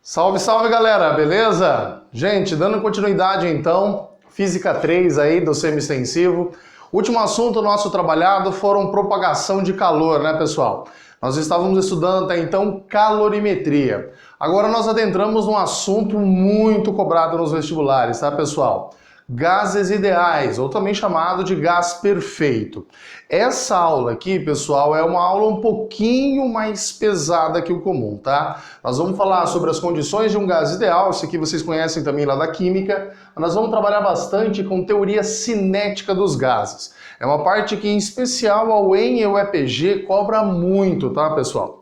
Salve, salve galera, beleza? Gente, dando continuidade então, Física 3 aí do semi-extensivo. Último assunto nosso trabalhado foram propagação de calor, né pessoal? Nós estávamos estudando até então calorimetria. Agora nós adentramos num assunto muito cobrado nos vestibulares, tá pessoal? Gases ideais, ou também chamado de gás perfeito. Essa aula aqui, pessoal, é uma aula um pouquinho mais pesada que o comum, tá? Nós vamos falar sobre as condições de um gás ideal, isso aqui vocês conhecem também lá da química. Nós vamos trabalhar bastante com teoria cinética dos gases. É uma parte que, em especial, a UEM e o EPG cobra muito, tá, pessoal?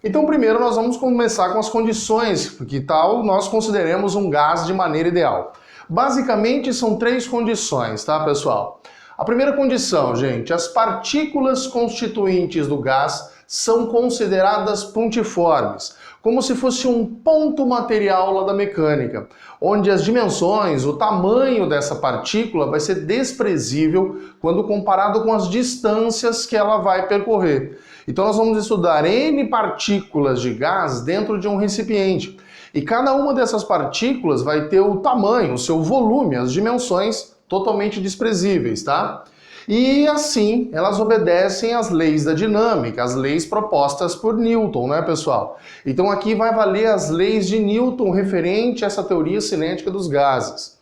Então, primeiro nós vamos começar com as condições que tal nós consideremos um gás de maneira ideal. Basicamente são três condições, tá, pessoal? A primeira condição, gente, as partículas constituintes do gás são consideradas pontiformes, como se fosse um ponto material lá da mecânica, onde as dimensões, o tamanho dessa partícula vai ser desprezível quando comparado com as distâncias que ela vai percorrer. Então nós vamos estudar N partículas de gás dentro de um recipiente. E cada uma dessas partículas vai ter o tamanho, o seu volume, as dimensões totalmente desprezíveis, tá? E assim, elas obedecem às leis da dinâmica, as leis propostas por Newton, né, pessoal? Então aqui vai valer as leis de Newton referente a essa teoria cinética dos gases.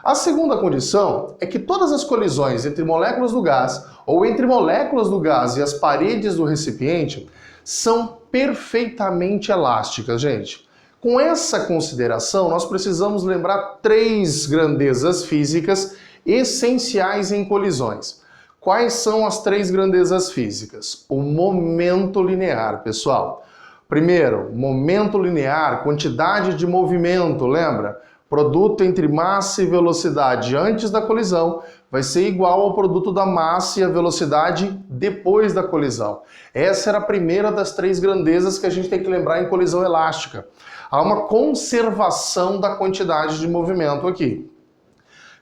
A segunda condição é que todas as colisões entre moléculas do gás ou entre moléculas do gás e as paredes do recipiente são perfeitamente elásticas, gente. Com essa consideração, nós precisamos lembrar três grandezas físicas essenciais em colisões. Quais são as três grandezas físicas? O momento linear, pessoal. Primeiro, momento linear, quantidade de movimento, lembra? Produto entre massa e velocidade antes da colisão vai ser igual ao produto da massa e a velocidade depois da colisão. Essa era a primeira das três grandezas que a gente tem que lembrar em colisão elástica. Há uma conservação da quantidade de movimento aqui.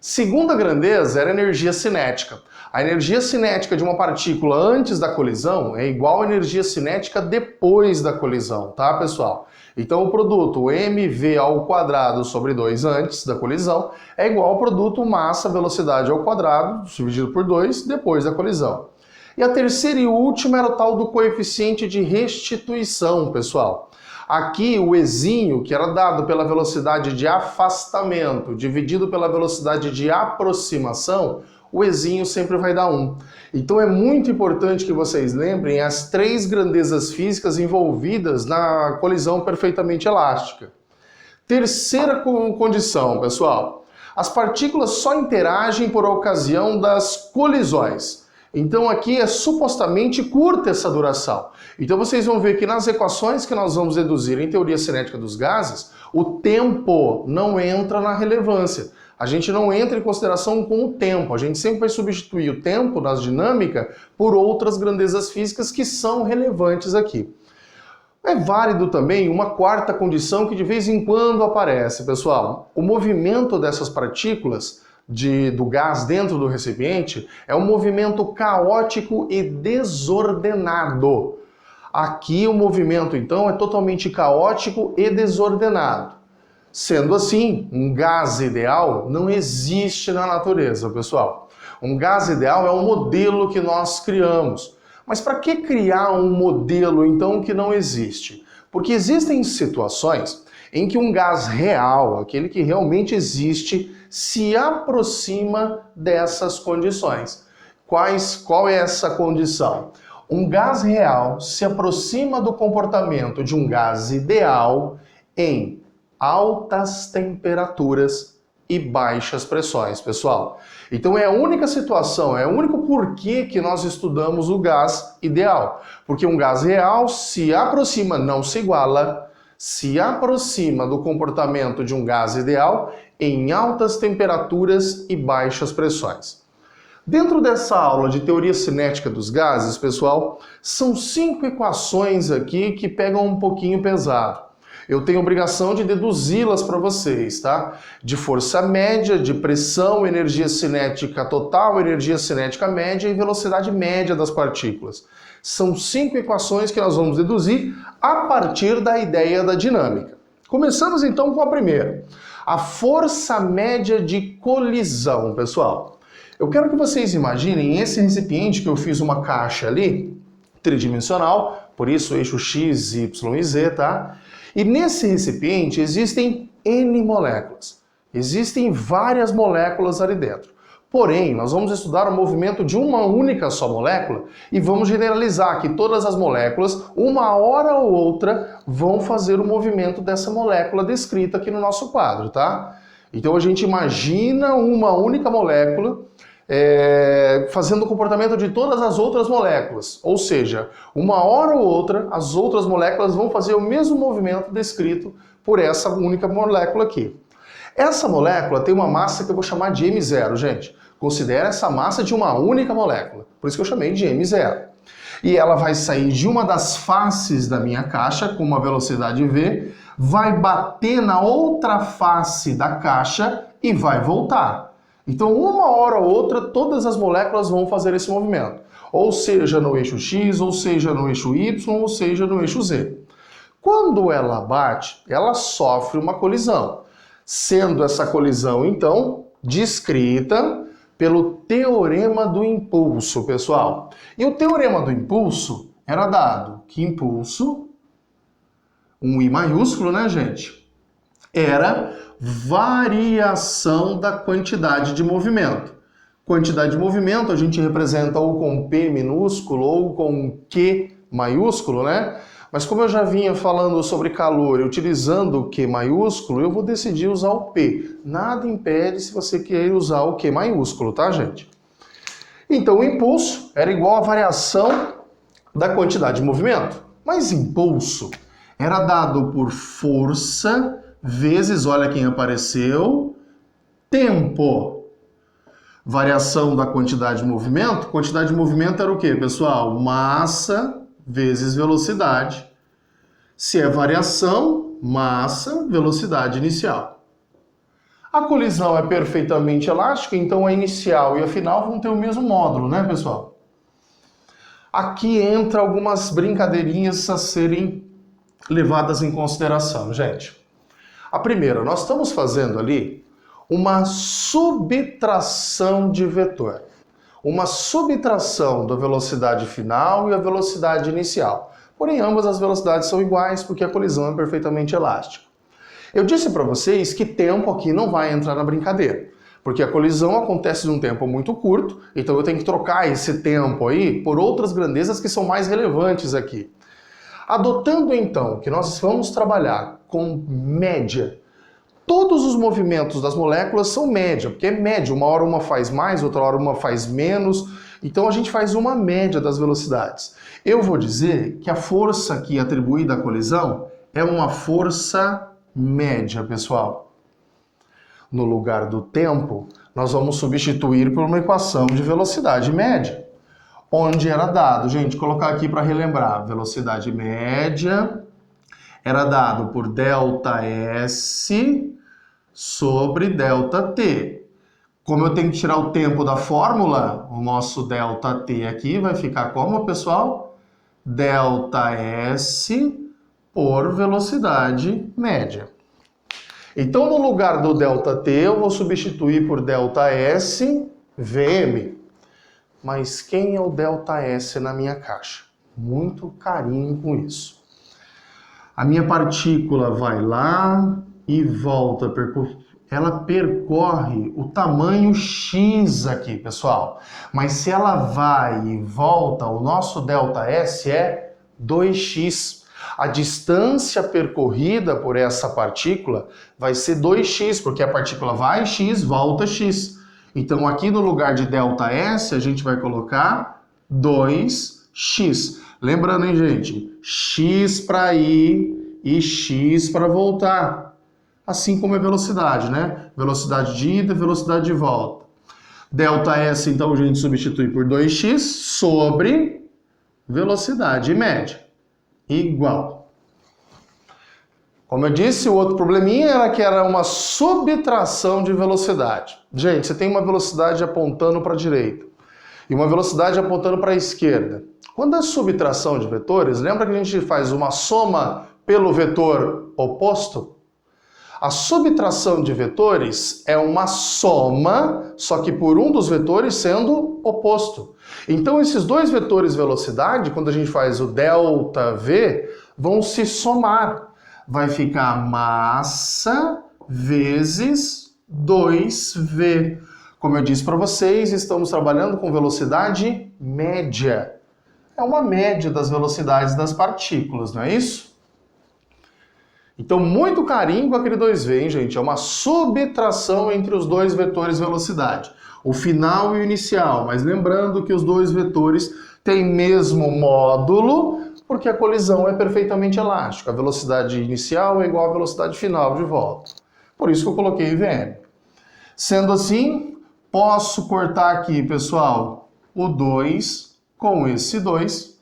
Segunda grandeza era a energia cinética. A energia cinética de uma partícula antes da colisão é igual à energia cinética depois da colisão, tá, pessoal? Então o produto mv ao quadrado sobre 2 antes da colisão é igual ao produto massa velocidade ao quadrado dividido por 2 depois da colisão. E a terceira e última era o tal do coeficiente de restituição, pessoal. Aqui o ezinho, que era dado pela velocidade de afastamento dividido pela velocidade de aproximação, o ezinho sempre vai dar 1. Então é muito importante que vocês lembrem as três grandezas físicas envolvidas na colisão perfeitamente elástica. Terceira condição, pessoal. As partículas só interagem por ocasião das colisões. Então aqui é supostamente curta essa duração. Então vocês vão ver que nas equações que nós vamos deduzir em teoria cinética dos gases, o tempo não entra na relevância. A gente não entra em consideração com o tempo. A gente sempre vai substituir o tempo nas dinâmica por outras grandezas físicas que são relevantes aqui. É válido também uma quarta condição que de vez em quando aparece, pessoal. O movimento dessas partículas do gás dentro do recipiente é um movimento caótico e desordenado. Aqui o movimento, então, é totalmente caótico e desordenado. Sendo assim, um gás ideal não existe na natureza, pessoal. Um gás ideal é um modelo que nós criamos. Mas para que criar um modelo, então, que não existe? Porque existem situações em que um gás real, aquele que realmente existe, se aproxima dessas condições. Qual é essa condição? Um gás real se aproxima do comportamento de um gás ideal em altas temperaturas e baixas pressões, pessoal. Então é a única situação, é o único porquê que nós estudamos o gás ideal. Porque um gás real se aproxima, não se iguala, se aproxima do comportamento de um gás ideal em altas temperaturas e baixas pressões. Dentro dessa aula de teoria cinética dos gases, pessoal, são 5 equações aqui que pegam um pouquinho pesado. Eu tenho a obrigação de deduzi-las para vocês, tá? De força média, de pressão, energia cinética total, energia cinética média e velocidade média das partículas. São 5 equações que nós vamos deduzir a partir da ideia da dinâmica. Começamos então com a primeira. A força média de colisão, pessoal. Eu quero que vocês imaginem esse recipiente que eu fiz uma caixa ali, tridimensional, por isso eixo X, Y e Z, tá? E nesse recipiente existem N moléculas. Existem várias moléculas ali dentro. Porém, nós vamos estudar o movimento de uma única só molécula e vamos generalizar que todas as moléculas, uma hora ou outra, vão fazer o movimento dessa molécula descrita aqui no nosso quadro, tá? Então a gente imagina uma única molécula fazendo o comportamento de todas as outras moléculas. Ou seja, uma hora ou outra, as outras moléculas vão fazer o mesmo movimento descrito por essa única molécula aqui. Essa molécula tem uma massa que eu vou chamar de M0, gente. Considera essa massa de uma única molécula. Por isso que eu chamei de M0. E ela vai sair de uma das faces da minha caixa com uma velocidade v, vai bater na outra face da caixa e vai voltar. Então, uma hora ou outra, todas as moléculas vão fazer esse movimento. Ou seja, no eixo X, ou seja, no eixo Y, ou seja, no eixo Z. Quando ela bate, ela sofre uma colisão. Sendo essa colisão, então, descrita pelo teorema do impulso, pessoal. E o teorema do impulso era dado que impulso, um I maiúsculo, né, gente? Era variação da quantidade de movimento. Quantidade de movimento a gente representa ou com P minúsculo ou com Q maiúsculo, né? Mas como eu já vinha falando sobre calor e utilizando o Q maiúsculo, eu vou decidir usar o P. Nada impede se você querer usar o Q maiúsculo, tá, gente? Então o impulso era igual à variação da quantidade de movimento. Mas impulso era dado por força vezes, olha quem apareceu, tempo. Variação da quantidade de movimento. Quantidade de movimento era o quê, pessoal? Massa vezes velocidade. Se é variação, massa, velocidade inicial. A colisão é perfeitamente elástica, então a inicial e a final vão ter o mesmo módulo, né, pessoal? Aqui entra algumas brincadeirinhas a serem levadas em consideração, gente. A primeira, nós estamos fazendo ali uma subtração de vetor. Uma subtração da velocidade final e a velocidade inicial. Porém, ambas as velocidades são iguais porque a colisão é perfeitamente elástica. Eu disse para vocês que tempo aqui não vai entrar na brincadeira, porque a colisão acontece num tempo muito curto, então eu tenho que trocar esse tempo aí por outras grandezas que são mais relevantes aqui. Adotando então que nós vamos trabalhar com média, todos os movimentos das moléculas são média, porque é média, uma hora uma faz mais, outra hora uma faz menos, então a gente faz uma média das velocidades. Eu vou dizer que a força aqui atribuída à colisão é uma força média, pessoal. No lugar do tempo, nós vamos substituir por uma equação de velocidade média, onde era dado, gente, colocar aqui para relembrar, velocidade média era dado por ΔS sobre ΔT. Como eu tenho que tirar o tempo da fórmula, o nosso ΔT aqui vai ficar como, pessoal? ΔS por velocidade média. Então, no lugar do ΔT, eu vou substituir por ΔS VM. Mas quem é o ΔS na minha caixa? Muito carinho com isso. A minha partícula vai lá e volta, ela percorre o tamanho X aqui, pessoal. Mas se ela vai e volta, o nosso ΔS é 2x. A distância percorrida por essa partícula vai ser 2x, porque a partícula vai x, volta x. Então aqui no lugar de ΔS a gente vai colocar 2x. Lembrando, hein, gente? X para ir e x para voltar. Assim como é velocidade, né? Velocidade de ida, velocidade de volta. ΔS, então, a gente substitui por 2x sobre velocidade média. Igual. Como eu disse, o outro probleminha era que era uma subtração de velocidade. Gente, você tem uma velocidade apontando para a direita e uma velocidade apontando para a esquerda. Quando é subtração de vetores, lembra que a gente faz uma soma pelo vetor oposto? A subtração de vetores é uma soma, só que por um dos vetores sendo oposto. Então esses dois vetores velocidade, quando a gente faz o ΔV, vão se somar. Vai ficar massa vezes 2V. Como eu disse para vocês, estamos trabalhando com velocidade média. É uma média das velocidades das partículas, não é isso? Então, muito carinho com aquele 2V, hein, gente? É uma subtração entre os dois vetores velocidade. O final e o inicial, mas lembrando que os dois vetores têm mesmo módulo, porque a colisão é perfeitamente elástica. A velocidade inicial é igual à velocidade final de volta. Por isso que eu coloquei IVM. Sendo assim, posso cortar aqui, pessoal, o 2 com esse 2.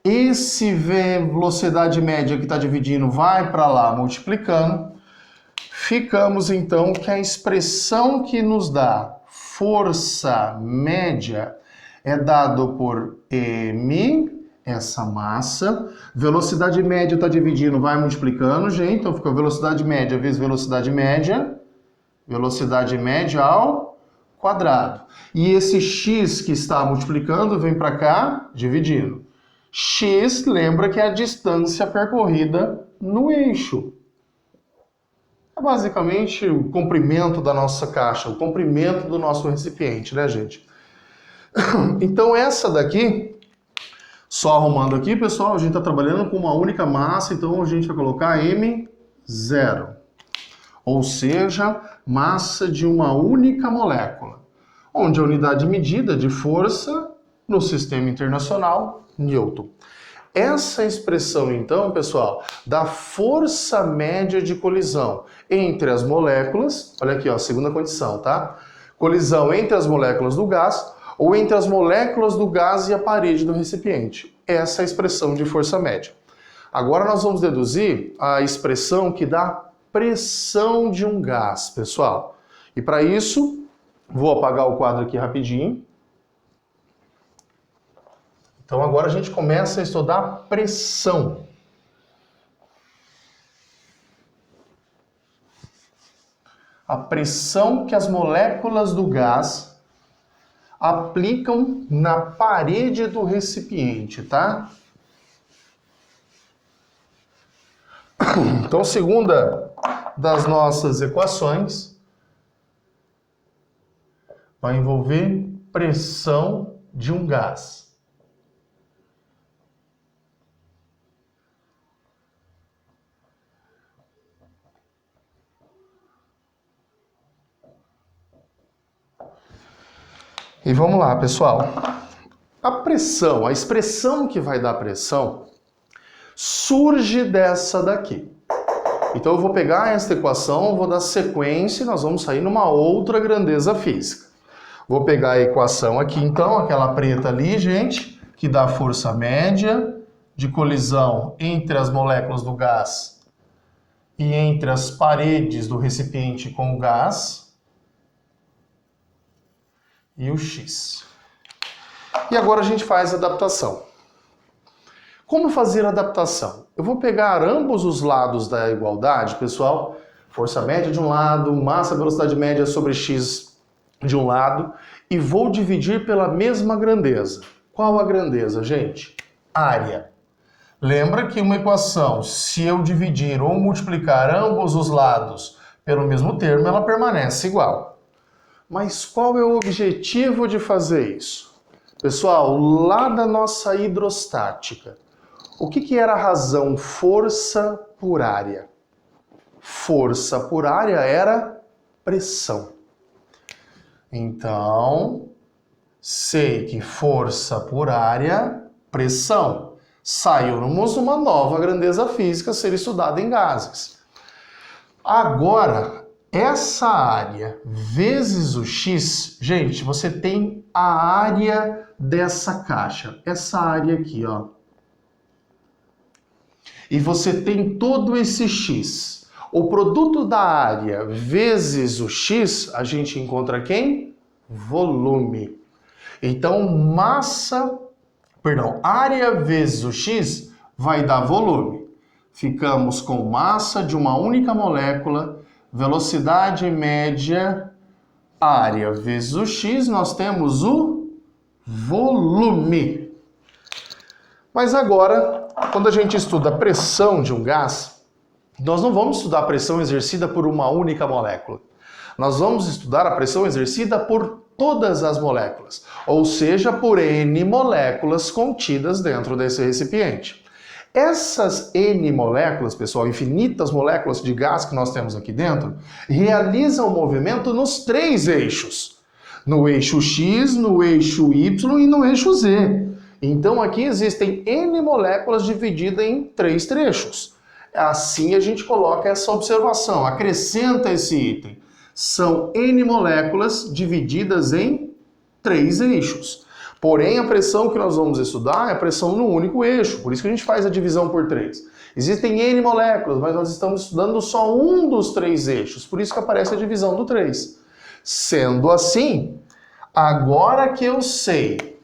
Esse velocidade média que está dividindo vai para lá multiplicando. Ficamos então que a expressão que nos dá força média é dado por m, essa massa. Velocidade média está dividindo, vai multiplicando, gente. Então fica velocidade média vezes velocidade média ao quadrado. E esse x que está multiplicando vem para cá, dividindo. X, lembra que é a distância percorrida no eixo. É basicamente o comprimento da nossa caixa, o comprimento do nosso recipiente, né, gente? Então essa daqui, só arrumando aqui, pessoal, a gente está trabalhando com uma única massa, então a gente vai colocar M0. Ou seja, massa de uma única molécula, onde a unidade medida de força no sistema internacional, Newton. Essa expressão, então, pessoal, da força média de colisão entre as moléculas, olha aqui, ó, segunda condição, tá? Colisão entre as moléculas do gás ou entre as moléculas do gás e a parede do recipiente. Essa é a expressão de força média. Agora nós vamos deduzir a expressão que dá pressão de um gás, pessoal. E para isso, vou apagar o quadro aqui rapidinho. Então agora a gente começa a estudar pressão. A pressão que as moléculas do gás aplicam na parede do recipiente, tá? Então, segunda das nossas equações, vai envolver pressão de um gás. E vamos lá, pessoal. A pressão, a expressão que vai dar pressão, surge dessa daqui. Então eu vou pegar esta equação, vou dar sequência e nós vamos sair numa outra grandeza física. Vou pegar a equação aqui, então, aquela preta ali, gente, que dá força média de colisão entre as moléculas do gás e entre as paredes do recipiente com o gás. E o X. E agora a gente faz a adaptação. Como fazer a adaptação? Eu vou pegar ambos os lados da igualdade, pessoal. Força média de um lado, massa velocidade média sobre X de um lado, e vou dividir pela mesma grandeza. Qual a grandeza, gente? Área. Lembra que uma equação, se eu dividir ou multiplicar ambos os lados pelo mesmo termo, ela permanece igual. Mas qual é o objetivo de fazer isso? Pessoal, lá da nossa hidrostática, o que era a razão força por área? Força por área era pressão. Então, sei que força por área, pressão. Saímos uma nova grandeza física a ser estudada em gases. Agora, essa área vezes o X, gente, você tem a área dessa caixa, essa área aqui, ó. E você tem todo esse X. O produto da área vezes o X, a gente encontra quem? Volume. Então, área vezes o X vai dar volume. Ficamos com massa de uma única molécula velocidade média área vezes o x, nós temos o volume. Mas agora, quando a gente estuda a pressão de um gás, nós não vamos estudar a pressão exercida por uma única molécula. Nós vamos estudar a pressão exercida por todas as moléculas, ou seja, por N moléculas contidas dentro desse recipiente. Essas N moléculas, pessoal, infinitas moléculas de gás que nós temos aqui dentro, realizam o movimento nos três eixos. No eixo X, no eixo Y e no eixo Z. Então aqui existem N moléculas divididas em três trechos. Assim a gente coloca essa observação, acrescenta esse item. São N moléculas divididas em três eixos. Porém, a pressão que nós vamos estudar é a pressão no único eixo, por isso que a gente faz a divisão por 3. Existem N moléculas, mas nós estamos estudando só um dos três eixos, por isso que aparece a divisão do 3. Sendo assim, agora que eu sei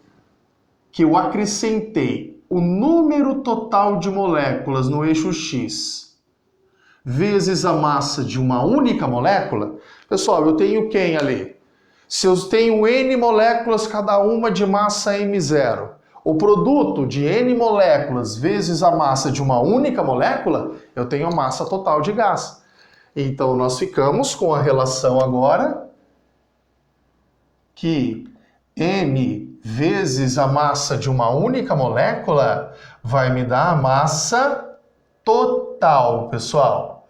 que eu acrescentei o número total de moléculas no eixo X vezes a massa de uma única molécula, pessoal, eu tenho quem ali? Se eu tenho N moléculas, cada uma de massa M0, o produto de N moléculas vezes a massa de uma única molécula, eu tenho a massa total de gás. Então, nós ficamos com a relação agora que N vezes a massa de uma única molécula vai me dar a massa total, pessoal,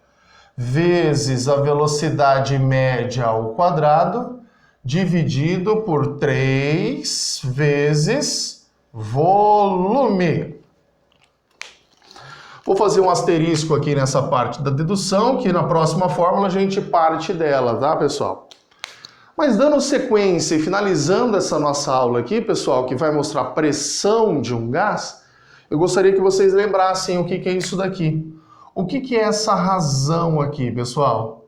vezes a velocidade média ao quadrado, dividido por 3 vezes volume. Vou fazer um asterisco aqui nessa parte da dedução, que na próxima fórmula a gente parte dela, tá, pessoal? Mas dando sequência e finalizando essa nossa aula aqui, pessoal, que vai mostrar a pressão de um gás, eu gostaria que vocês lembrassem o que é isso daqui. O que é essa razão aqui, pessoal?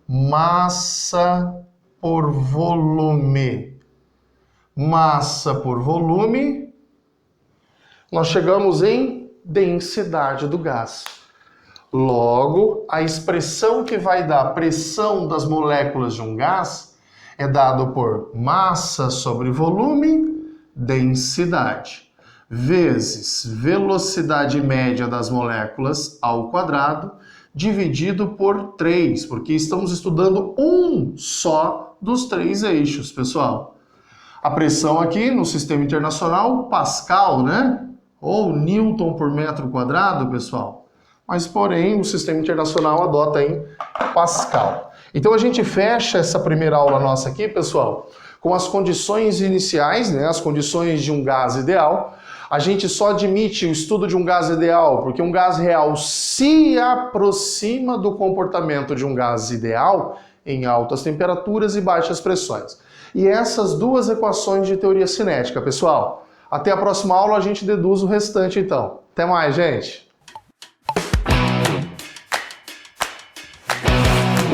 Massa por volume. Massa por volume, nós chegamos em densidade do gás. Logo, a expressão que vai dar a pressão das moléculas de um gás é dado por massa sobre volume, densidade, vezes velocidade média das moléculas ao quadrado, dividido por 3, porque estamos estudando um só dos três eixos, pessoal. A pressão aqui no sistema internacional, Pascal, né? Ou Newton por metro quadrado, pessoal. Mas, porém, o sistema internacional adota em Pascal. Então, a gente fecha essa primeira aula nossa aqui, pessoal, com as condições iniciais, né? As condições de um gás ideal. A gente só admite o estudo de um gás ideal porque um gás real se aproxima do comportamento de um gás ideal em altas temperaturas e baixas pressões. E essas duas equações de teoria cinética, pessoal. Até a próxima aula a gente deduz o restante, então. Até mais, gente!